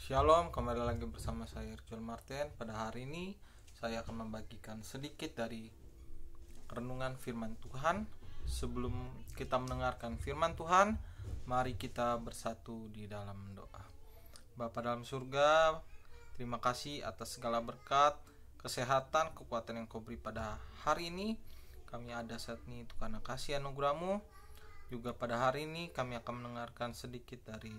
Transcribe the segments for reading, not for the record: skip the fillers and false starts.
Shalom, kembali lagi bersama saya Rizal Martin. Pada hari ini saya akan membagikan sedikit dari renungan firman Tuhan. Sebelum kita mendengarkan firman Tuhan, mari kita bersatu di dalam doa. Bapa dalam surga, terima kasih atas segala berkat, kesehatan, kekuatan yang Kau beri pada hari ini. Kami ada saat ini itu karena kasih anugerah-Mu. Juga pada hari ini kami akan mendengarkan sedikit dari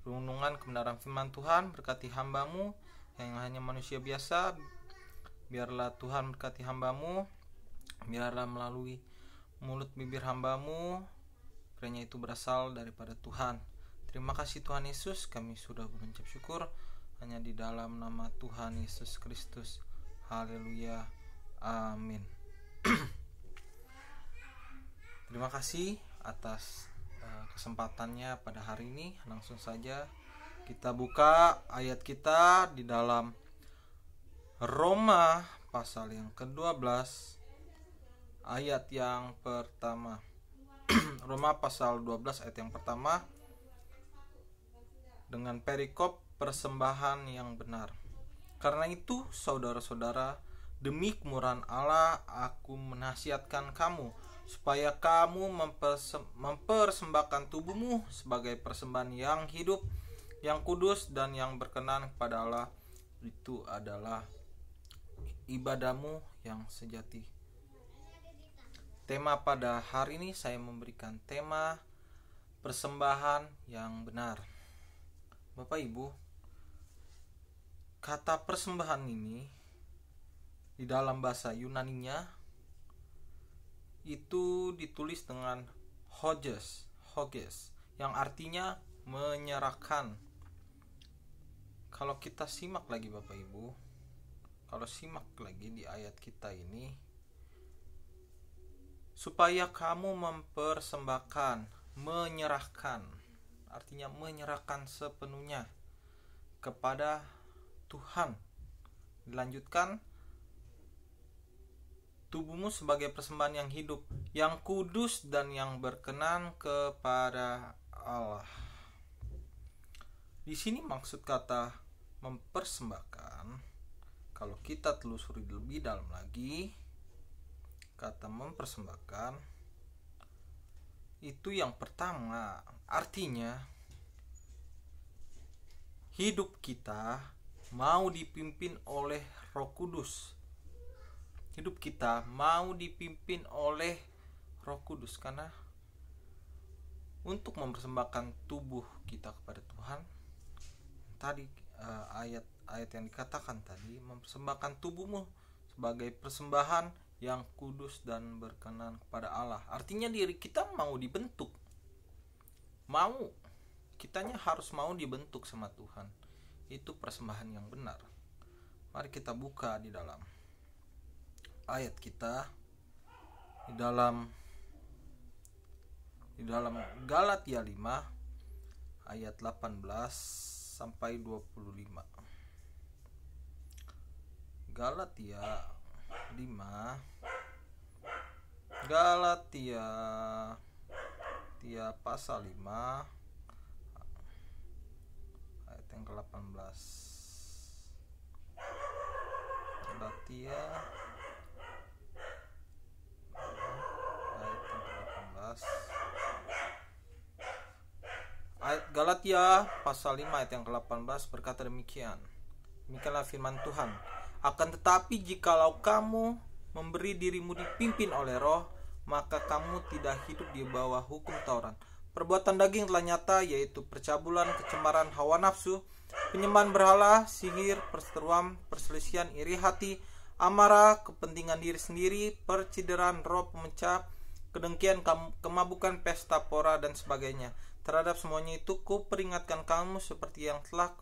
renungan kebenaran firman Tuhan. Berkati hamba-Mu yang hanya manusia biasa. Biarlah Tuhan berkati hamba-Mu. Biarlah melalui mulut bibir hamba-Mu, kiranya itu berasal daripada Tuhan. Terima kasih Tuhan Yesus, kami sudah mengucap syukur hanya di dalam nama Tuhan Yesus Kristus. Haleluya, amin. Terima kasih atas kesempatannya pada hari ini. Langsung saja kita buka ayat kita di dalam Roma pasal yang ke-12 ayat yang pertama. Roma pasal 12 ayat yang pertama dengan perikop persembahan yang benar. Karena itu saudara-saudara, demi kemurahan Allah aku menasihatkan kamu supaya kamu mempersembahkan tubuhmu sebagai persembahan yang hidup, yang kudus dan yang berkenan kepada Allah. Itu adalah ibadahmu yang sejati. Tema pada hari ini saya memberikan tema persembahan yang benar. Bapak Ibu, kata persembahan ini di dalam bahasa Yunaninya itu ditulis dengan hoges, yang artinya menyerahkan. Kalau kita simak lagi Bapak Ibu, kalau simak lagi di ayat kita ini, supaya kamu mempersembahkan, menyerahkan, artinya menyerahkan sepenuhnya kepada Tuhan. Dilanjutkan, tubuhmu sebagai persembahan yang hidup, yang kudus dan yang berkenan kepada Allah. Di sini maksud kata mempersembahkan, kalau kita telusuri lebih dalam lagi, kata mempersembahkan itu yang pertama artinya hidup kita mau dipimpin oleh Roh Kudus. Hidup kita mau dipimpin oleh Roh Kudus, karena untuk mempersembahkan tubuh kita kepada Tuhan, tadi ayat yang dikatakan tadi, mempersembahkan tubuhmu sebagai persembahan yang kudus dan berkenan kepada Allah. Artinya diri kita mau dibentuk, kitanya harus mau dibentuk sama Tuhan. Itu persembahan yang benar. Mari kita buka di dalam ayat kita di dalam Galatia 5 ayat 18 sampai 25. Galatia pasal 5 ayat yang ke-18. Galatia Galatia pasal 5 ayat yang ke-18 berkata demikian. Demikianlah firman Tuhan. Akan tetapi jikalau kamu memberi dirimu dipimpin oleh Roh, maka kamu tidak hidup di bawah hukum Taurat. Perbuatan daging telah nyata, yaitu percabulan, kecemaran, hawa nafsu, penyembahan berhala, sihir, perseteruan, perselisihan, iri hati, amarah, kepentingan diri sendiri, percideraan, roh pemecah, kedengkian, kemabukan, pesta pora dan sebagainya. Terhadap semuanya itu kuperingatkan kamu seperti yang telah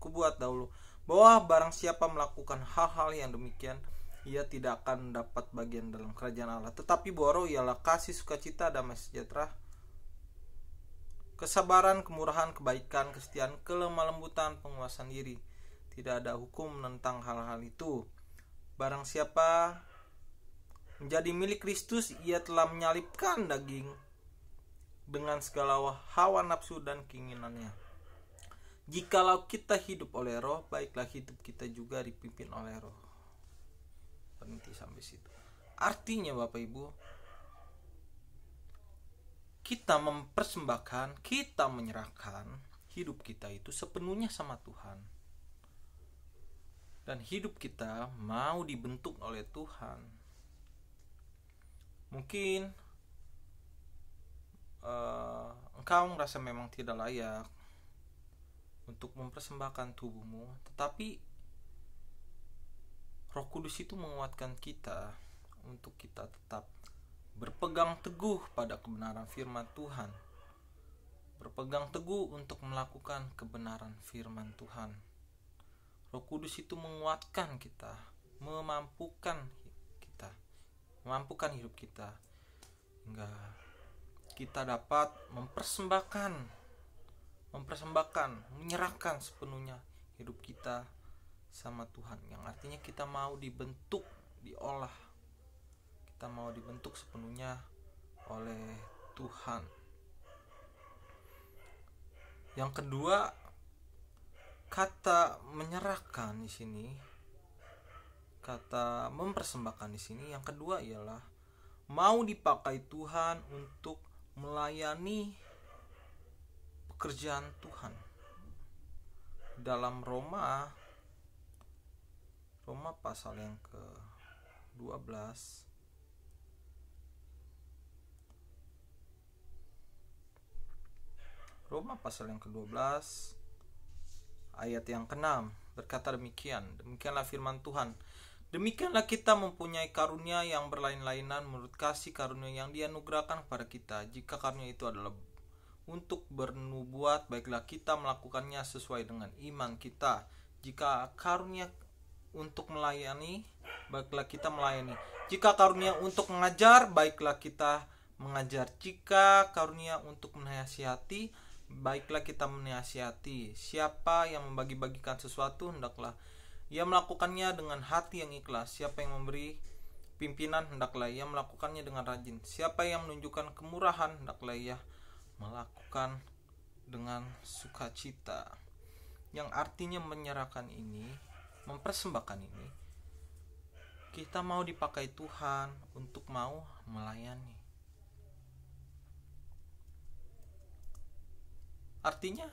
kubuat dahulu, bahwa barang siapa melakukan hal-hal yang demikian, ia tidak akan dapat bagian dalam kerajaan Allah. Tetapi bahwa Roh ialah kasih, sukacita, damai sejahtera, kesabaran, kemurahan, kebaikan, kesetiaan, kelemah lembutan, penguasaan diri. Tidak ada hukum tentang hal-hal itu. Barang siapa menjadi milik Kristus, ia telah menyalibkan daging dengan segala hawa nafsu dan keinginannya. Jikalau kita hidup oleh Roh, baiklah hidup kita juga dipimpin oleh Roh. Berhenti sampai situ. Artinya Bapak Ibu, kita mempersembahkan, kita menyerahkan hidup kita itu sepenuhnya sama Tuhan. Dan hidup kita mau dibentuk oleh Tuhan. Mungkin engkau merasa memang tidak layak untuk mempersembahkan tubuhmu, tetapi Roh Kudus itu menguatkan kita untuk kita tetap berpegang teguh pada kebenaran firman Tuhan, berpegang teguh untuk melakukan kebenaran firman Tuhan. Roh Kudus itu menguatkan kita, memampukan hidup kita hingga kita dapat menyerahkan sepenuhnya hidup kita sama Tuhan, yang artinya kita mau dibentuk, diolah, kita mau dibentuk sepenuhnya oleh Tuhan. Yang kedua, kata menyerahkan di sini, kata mempersembahkan di sini, yang kedua ialah mau dipakai Tuhan untuk melayani pekerjaan Tuhan. Dalam Roma pasal yang ke-12 ayat yang ke-6 berkata demikianlah firman Tuhan. Demikianlah kita mempunyai karunia yang berlain-lainan menurut kasih karunia yang dianugerahkan kepada kita. Jika karunia itu adalah untuk bernubuat, baiklah kita melakukannya sesuai dengan iman kita. Jika karunia untuk melayani, baiklah kita melayani. Jika karunia untuk mengajar, baiklah kita mengajar. Jika karunia untuk menasihati, baiklah kita menasihati. Siapa yang membagi-bagikan sesuatu, hendaklah ia melakukannya dengan hati yang ikhlas. Siapa yang memberi pimpinan, hendaklah ia melakukannya dengan rajin. Siapa yang menunjukkan kemurahan, hendaklah ia melakukan dengan sukacita. Yang artinya menyerahkan ini, mempersembahkan ini, kita mau dipakai Tuhan untuk mau melayani. Artinya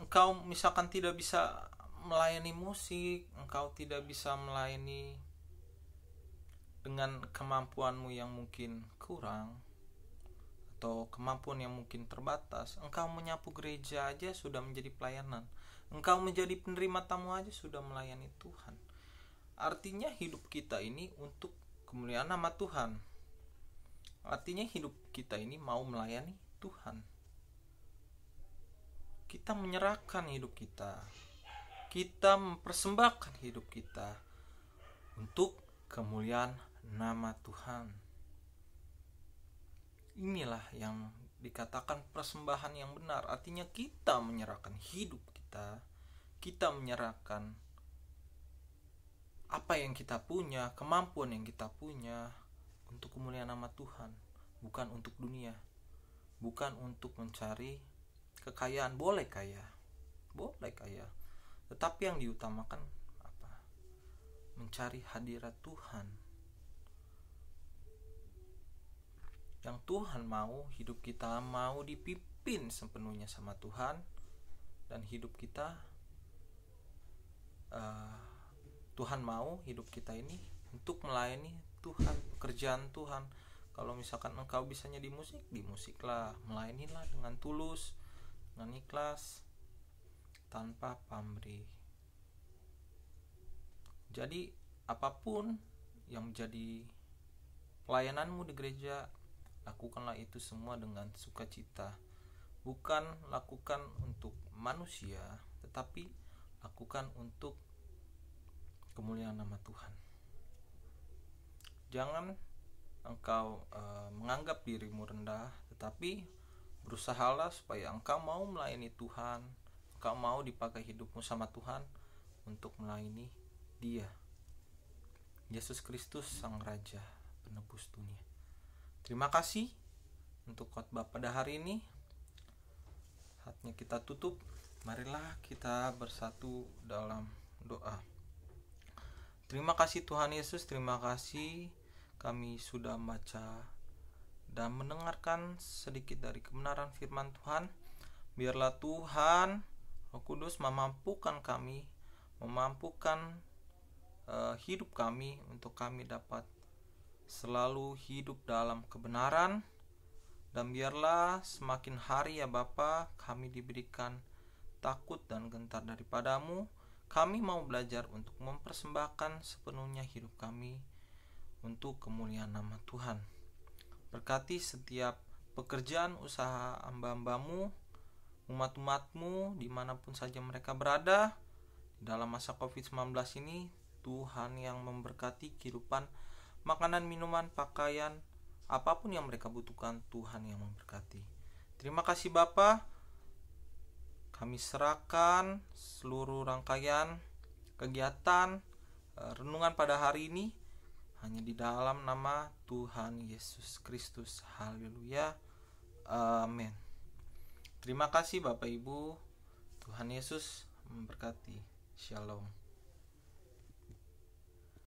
engkau misalkan tidak bisa melayani musik, engkau tidak bisa melayani dengan kemampuanmu yang mungkin kurang atau kemampuan yang mungkin terbatas. Engkau menyapu gereja aja sudah menjadi pelayanan. Engkau menjadi penerima tamu aja sudah melayani Tuhan. Artinya hidup kita ini untuk kemuliaan nama Tuhan. Artinya hidup kita ini mau melayani Tuhan. Kita menyerahkan hidup kita, kita mempersembahkan hidup kita untuk kemuliaan nama Tuhan. Inilah yang dikatakan persembahan yang benar. Artinya kita menyerahkan hidup kita, kita menyerahkan apa yang kita punya, kemampuan yang kita punya untuk kemuliaan nama Tuhan, bukan untuk dunia, bukan untuk mencari kekayaan. Boleh kaya, tetapi yang diutamakan apa? Mencari hadirat Tuhan. Yang Tuhan mau, hidup kita mau dipimpin sepenuhnya sama Tuhan, dan hidup kita Tuhan mau hidup kita ini untuk melayani Tuhan, pekerjaan Tuhan. Kalau misalkan engkau bisanya di musiklah, melayanilah dengan tulus, dengan ikhlas, tanpa pamrih. Jadi apapun yang menjadi pelayananmu di gereja, lakukanlah itu semua dengan sukacita. Bukan lakukan untuk manusia, tetapi lakukan untuk kemuliaan nama Tuhan. Jangan engkau menganggap dirimu rendah, tetapi berusahalah supaya engkau mau melayani Tuhan, engkau mau dipakai hidupmu sama Tuhan untuk melayani Dia, Yesus Kristus Sang Raja Penebus dunia. Terima kasih untuk khotbah pada hari ini. Saatnya kita tutup Marilah kita bersatu dalam doa. Terima kasih Tuhan Yesus, terima kasih kami sudah membaca dan mendengarkan sedikit dari kebenaran firman Tuhan. Biarlah Tuhan Roh Kudus memampukan kami, memampukan hidup kami untuk kami dapat selalu hidup dalam kebenaran. Dan biarlah semakin hari ya Bapa, kami diberikan takut dan gentar daripadamu. Kami mau belajar untuk mempersembahkan sepenuhnya hidup kami untuk kemuliaan nama Tuhan. Berkati setiap pekerjaan usaha hamba-hambamu, umat-umatmu dimanapun saja mereka berada. Dalam masa COVID-19 ini, Tuhan yang memberkati kehidupan makanan, minuman, pakaian, apapun yang mereka butuhkan, Tuhan yang memberkati. Terima kasih Bapa. Kami serahkan seluruh rangkaian kegiatan renungan pada hari ini hanya di dalam nama Tuhan Yesus Kristus. Haleluya. Amin. Terima kasih Bapak Ibu. Tuhan Yesus memberkati. Shalom.